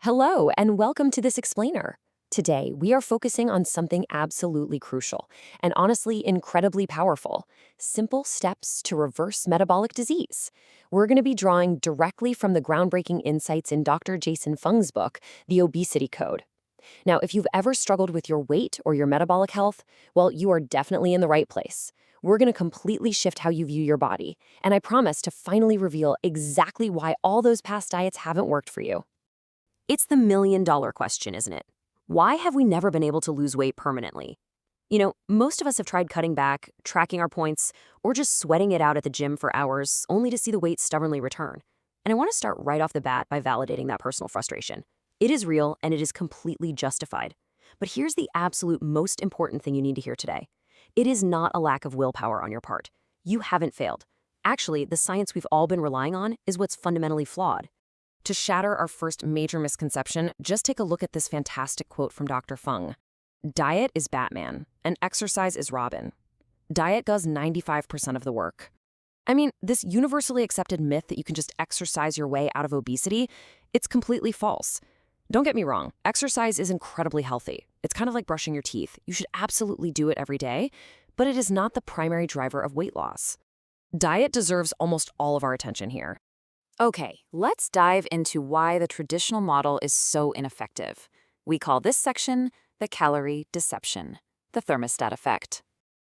Hello, and welcome to this explainer. Today, we are focusing on something absolutely crucial and honestly incredibly powerful: simple steps to reverse metabolic disease. We're going to be drawing directly from the groundbreaking insights in Dr. Jason Fung's book, The Obesity Code. Now, if you've ever struggled with your weight or your metabolic health, well, you are definitely in the right place. We're going to completely shift how you view your body, and I promise to finally reveal exactly why all those past diets haven't worked for you. It's the million-dollar question, isn't it? Why have we never been able to lose weight permanently? Most of us have tried cutting back, tracking our points, or just sweating it out at the gym for hours, only to see the weight stubbornly return. And I want to start right off the bat by validating that personal frustration. It is real, and it is completely justified. But here's the absolute most important thing you need to hear today. It is not a lack of willpower on your part. You haven't failed. Actually, the science we've all been relying on is what's fundamentally flawed. To shatter our first major misconception, just take a look at this fantastic quote from Dr. Fung. Diet is Batman, and exercise is Robin. Diet does 95% of the work. I mean, this universally accepted myth that you can just exercise your way out of obesity, it's completely false. Don't get me wrong, exercise is incredibly healthy. It's kind of like brushing your teeth. You should absolutely do it every day, but it is not the primary driver of weight loss. Diet deserves almost all of our attention here. Okay, let's dive into why the traditional model is so ineffective. We call this section the calorie deception, the thermostat effect.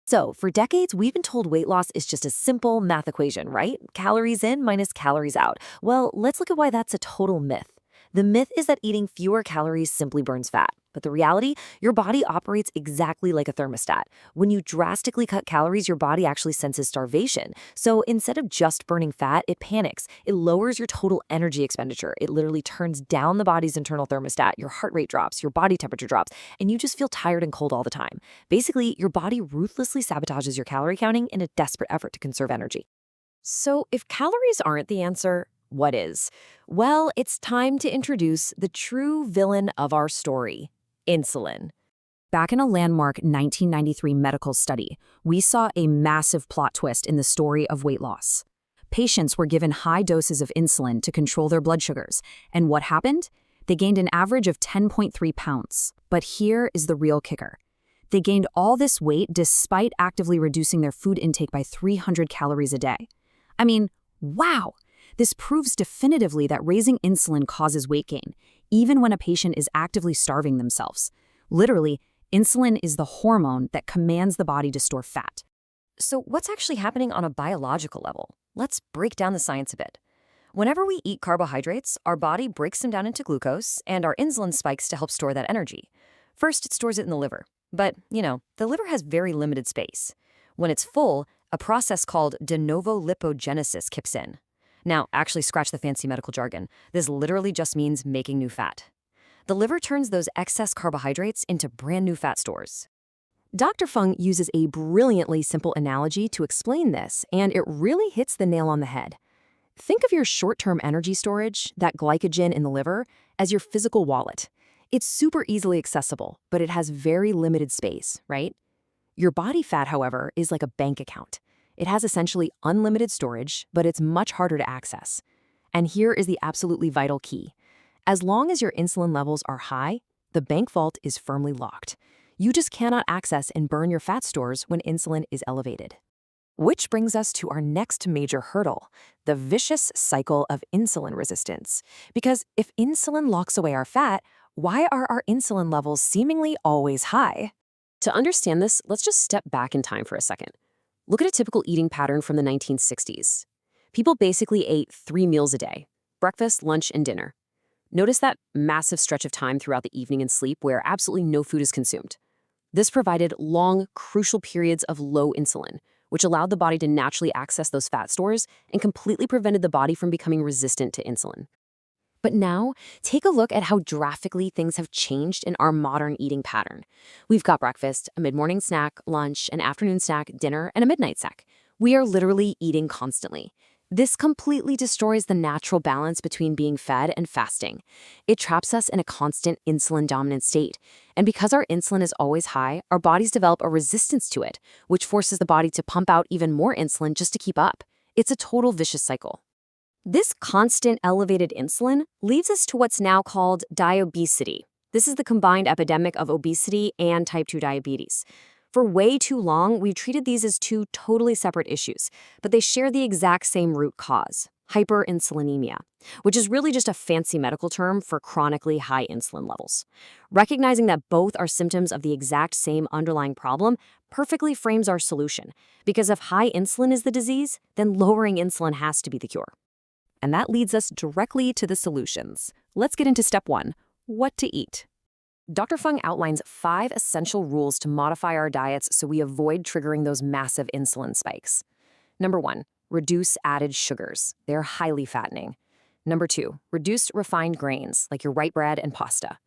So, for decades, we've been told weight loss is just a simple math equation, right? Calories in minus calories out. Well, let's look at why that's a total myth. The myth is that eating fewer calories simply burns fat. But the reality, your body operates exactly like a thermostat. When you drastically cut calories, your body actually senses starvation. So instead of just burning fat, it panics. It lowers your total energy expenditure. It literally turns down the body's internal thermostat. Your heart rate drops, your body temperature drops, and you just feel tired and cold all the time. Basically, your body ruthlessly sabotages your calorie counting in a desperate effort to conserve energy. So if calories aren't the answer, what is? Well, it's time to introduce the true villain of our story: insulin. Back in a landmark 1993 medical study, we saw a massive plot twist in the story of weight loss. Patients were given high doses of insulin to control their blood sugars, and what happened? They gained an average of 10.3 pounds. But here is the real kicker. They gained all this weight despite actively reducing their food intake by 300 calories a day. I mean, wow! This proves definitively that raising insulin causes weight gain, even when a patient is actively starving themselves. Literally, insulin is the hormone that commands the body to store fat. So what's actually happening on a biological level? Let's break down the science a bit. Whenever we eat carbohydrates, our body breaks them down into glucose, and our insulin spikes to help store that energy. First, it stores it in the liver. But, the liver has very limited space. When it's full, a process called de novo lipogenesis kicks in. Now, actually scratch the fancy medical jargon. This literally just means making new fat. The liver turns those excess carbohydrates into brand new fat stores. Dr. Fung uses a brilliantly simple analogy to explain this, and it really hits the nail on the head. Think of your short-term energy storage, that glycogen in the liver, as your physical wallet. It's super easily accessible, but it has very limited space, right? Your body fat, however, is like a bank account. It has essentially unlimited storage, but it's much harder to access. And here is the absolutely vital key. As long as your insulin levels are high, the bank vault is firmly locked. You just cannot access and burn your fat stores when insulin is elevated. Which brings us to our next major hurdle: the vicious cycle of insulin resistance. Because if insulin locks away our fat, why are our insulin levels seemingly always high? To understand this, let's just step back in time for a second. Look at a typical eating pattern from the 1960s. People basically ate 3 meals a day: breakfast, lunch, and dinner. Notice that massive stretch of time throughout the evening and sleep where absolutely no food is consumed. This provided long, crucial periods of low insulin, which allowed the body to naturally access those fat stores and completely prevented the body from becoming resistant to insulin. But now, take a look at how drastically things have changed in our modern eating pattern. We've got breakfast, a mid-morning snack, lunch, an afternoon snack, dinner, and a midnight snack. We are literally eating constantly. This completely destroys the natural balance between being fed and fasting. It traps us in a constant insulin-dominant state. And because our insulin is always high, our bodies develop a resistance to it, which forces the body to pump out even more insulin just to keep up. It's a total vicious cycle. This constant elevated insulin leads us to what's now called diabesity. This is the combined epidemic of obesity and type 2 diabetes. For way too long, we've treated these as two totally separate issues, but they share the exact same root cause, hyperinsulinemia, which is really just a fancy medical term for chronically high insulin levels. Recognizing that both are symptoms of the exact same underlying problem perfectly frames our solution, because if high insulin is the disease, then lowering insulin has to be the cure. And that leads us directly to the solutions. Let's get into step 1, what to eat. Dr. Fung outlines 5 essential rules to modify our diets so we avoid triggering those massive insulin spikes. Number 1, reduce added sugars. They're highly fattening. Number 2, reduce refined grains like your white bread and pasta.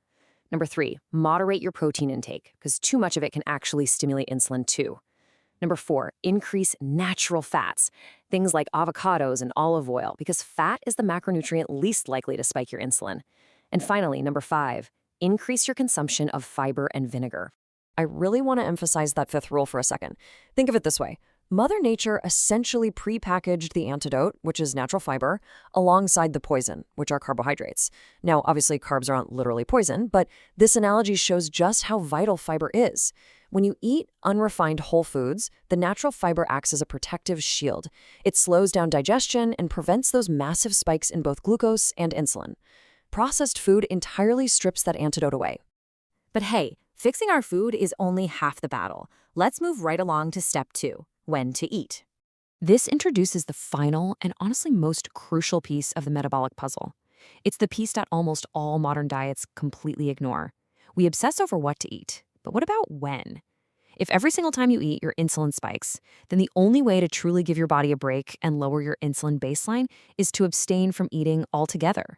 Number 3, moderate your protein intake because too much of it can actually stimulate insulin too. Number 4, increase natural fats, things like avocados and olive oil, because fat is the macronutrient least likely to spike your insulin. And finally, number 5, increase your consumption of fiber and vinegar. I really want to emphasize that 5th rule for a second. Think of it this way. Mother Nature essentially pre-packaged the antidote, which is natural fiber, alongside the poison, which are carbohydrates. Now, obviously, carbs aren't literally poison, but this analogy shows just how vital fiber is. When you eat unrefined whole foods, the natural fiber acts as a protective shield. It slows down digestion and prevents those massive spikes in both glucose and insulin. Processed food entirely strips that antidote away. But hey, fixing our food is only half the battle. Let's move right along to step 2, when to eat. This introduces the final and honestly most crucial piece of the metabolic puzzle. It's the piece that almost all modern diets completely ignore. We obsess over what to eat, but what about when? If every single time you eat, your insulin spikes, then the only way to truly give your body a break and lower your insulin baseline is to abstain from eating altogether.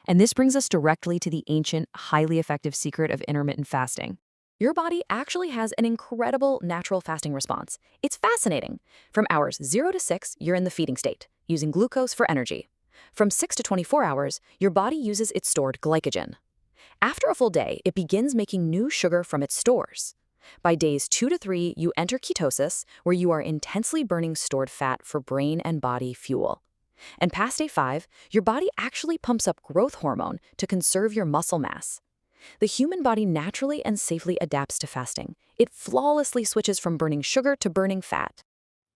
And this brings us directly to the ancient, highly effective secret of intermittent fasting. Your body actually has an incredible natural fasting response. It's fascinating. From hours 0 to 6, you're in the feeding state, using glucose for energy. From 6 to 24 hours, your body uses its stored glycogen. After a full day, it begins making new sugar from its stores. By days 2 to 3, you enter ketosis, where you are intensely burning stored fat for brain and body fuel. And past day 5, your body actually pumps up growth hormone to conserve your muscle mass. The human body naturally and safely adapts to fasting. It flawlessly switches from burning sugar to burning fat.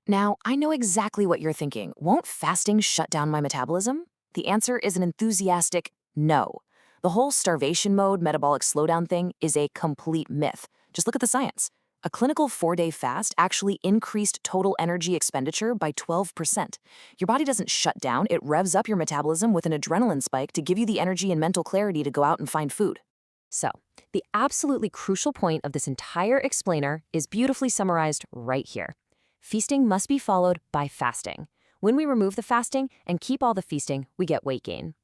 Now, I know exactly what you're thinking. Won't fasting shut down my metabolism? The answer is an enthusiastic no. The whole starvation mode, metabolic slowdown thing is a complete myth. Just look at the science. A clinical 4-day fast actually increased total energy expenditure by 12%. Your body doesn't shut down, it revs up your metabolism with an adrenaline spike to give you the energy and mental clarity to go out and find food. So, the absolutely crucial point of this entire explainer is beautifully summarized right here. Feasting must be followed by fasting. When we remove the fasting and keep all the feasting, we get weight gain.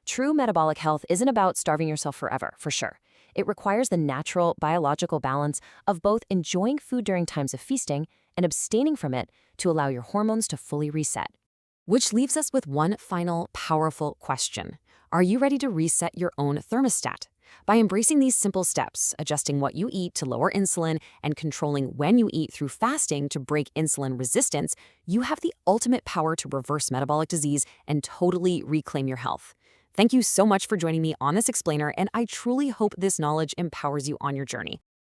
True metabolic health isn't about starving yourself forever, for sure. It requires the natural, biological balance of both enjoying food during times of feasting and abstaining from it to allow your hormones to fully reset. Which leaves us with one final, powerful question. Are you ready to reset your own thermostat? By embracing these simple steps, adjusting what you eat to lower insulin and controlling when you eat through fasting to break insulin resistance, you have the ultimate power to reverse metabolic disease and totally reclaim your health. Thank you so much for joining me on this explainer, and I truly hope this knowledge empowers you on your journey.